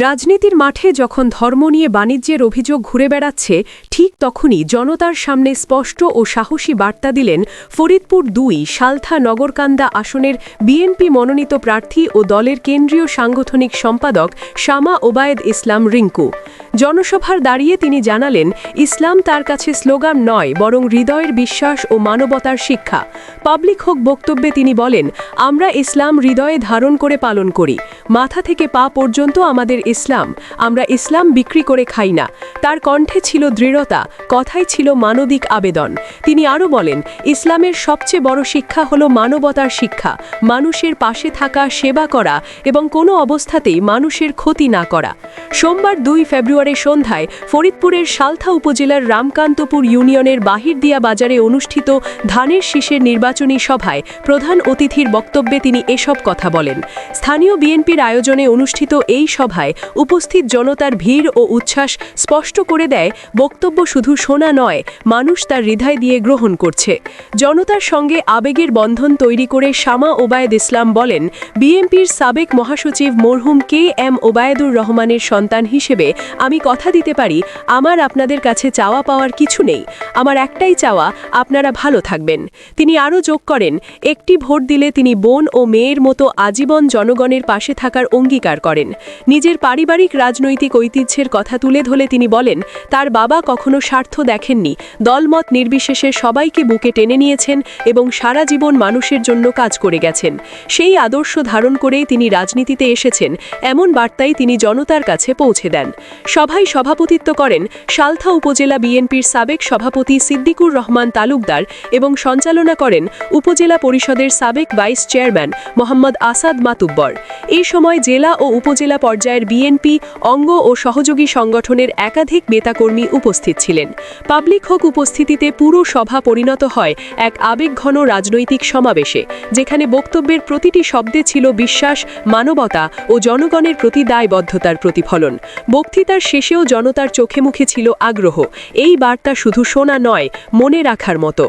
রাজনীতির মাঠে যখন ধর্ম নিয়ে বাণিজ্যের অভিযোগ ঘুরে বেড়াচ্ছে, ঠিক তখনই জনতার সামনে স্পষ্ট ও সাহসী বার্তা দিলেন ফরিদপুর ২ সালথা নগরকান্দা আসনের বিএনপি মনোনীত প্রার্থী ও দলের কেন্দ্রীয় সাংগঠনিক সম্পাদক শামা ওবায়েদ ইসলাম রিঙ্কু। জনসভার দাঁড়িয়ে তিনি জানালেন, ইসলাম তার কাছে স্লোগান নয়, বরং হৃদয়ের বিশ্বাস ও মানবতার শিক্ষা। পাবলিক হোক বক্তব্যে তিনি বলেন, আমরা ইসলাম হৃদয়ে ধারণ করে পালন করি, মাথা থেকে পা পর্যন্ত আমাদের ইসলাম, আমরা ইসলাম বিক্রি করে খাই না। তার কণ্ঠে ছিল দৃঢ়তা, কথাই ছিল মানবিক আবেদন। তিনি আরও বলেন, ইসলামের সবচেয়ে বড় শিক্ষা হলো মানবতার শিক্ষা, মানুষের পাশে থাকা, সেবা করা এবং কোনো অবস্থাতেই মানুষের ক্ষতি না করা। সোমবার ২ ফেব্রুয়ারি সন্ধ্যায় ফরিদপুরের সালথা উপজেলার রামকান্তপুর ইউনিয়নের বাহিরদিয়া বাজারে অনুষ্ঠিত ধানের শীষের নির্বাচনী সভায় প্রধান অতিথির বক্তব্যে তিনি এসব কথা বলেন। স্থানীয় বিএনপির আয়োজনে অনুষ্ঠিত এই সভায় উপস্থিত জনতার ভিড় ও উচ্ছ্বাস স্পষ্ট করে দেয়, বক্তব্য শুধু শোনা নয়, মানুষ তার হৃদয় দিয়ে গ্রহণ করছে। জনতার সঙ্গে আবেগের বন্ধন তৈরি করে শামা ওবায়েদ ইসলাম বলেন, বিএনপির সাবেক মহাসচিব মরহুম KM ওবায়দুর রহমানের সন্তান হিসেবে আমি কথা দিতে পারি, আমার আপনাদের কাছে চাওয়া পাওয়ার কিছু নেই, আমার একটাই চাওয়া, আপনারা ভালো থাকবেন। তিনি আরও যোগ করেন, একটি ভোট দিলে তিনি বোন ও মেয়ের মতো আজীবন জনগণের পাশে থাকার অঙ্গীকার করেন। নিজের পারিবারিক রাজনৈতিক ঐতিহ্যের কথা তুলে ধরে তিনি বলেন, তার বাবা কখনো স্বার্থ দেখেননি, দলমত নির্বিশেষে সবাইকে বুকে টেনে নিয়েছেন এবং সারা জীবন মানুষের জন্য কাজ করে গেছেন। সেই আদর্শ ধারণ করেই তিনি রাজনীতিতে এসেছেন, এমন বার্তাই তিনি জনতার কাছে পৌঁছে দেন। সভায় সভাপতিত্ব করেন সালথা উপজেলা বিএনপির সাবেক সভাপতি সিদ্দিকুর রহমান তালুকদার এবং সঞ্চালনা করেন উপজেলা পরিষদের সাবেক ভাইস চেয়ারম্যান মোহাম্মদ আসাদ মাতুব্বর। এই সময় জেলা ও উপজেলা পর্যায়ের বিএনপি অঙ্গ ও সহযোগী সংগঠনের একাধিক নেতাকর্মী উপস্থিত ছিলেন। পাবলিক হোক উপস্থিতিতে পুরো সভা পরিণত হয় এক আবেগঘন রাজনৈতিক সমাবেশে, যেখানে বক্তব্যের প্রতিটি শব্দে ছিল বিশ্বাস, মানবতা ও জনগণের প্রতি দায়বদ্ধতার প্রতিফলন। বক্তৃতার শেষেও জনতার চোখে মুখে ছিল আগ্রহ। এই বার্তা শুধু শোনা নয়, মনে রাখার মতো।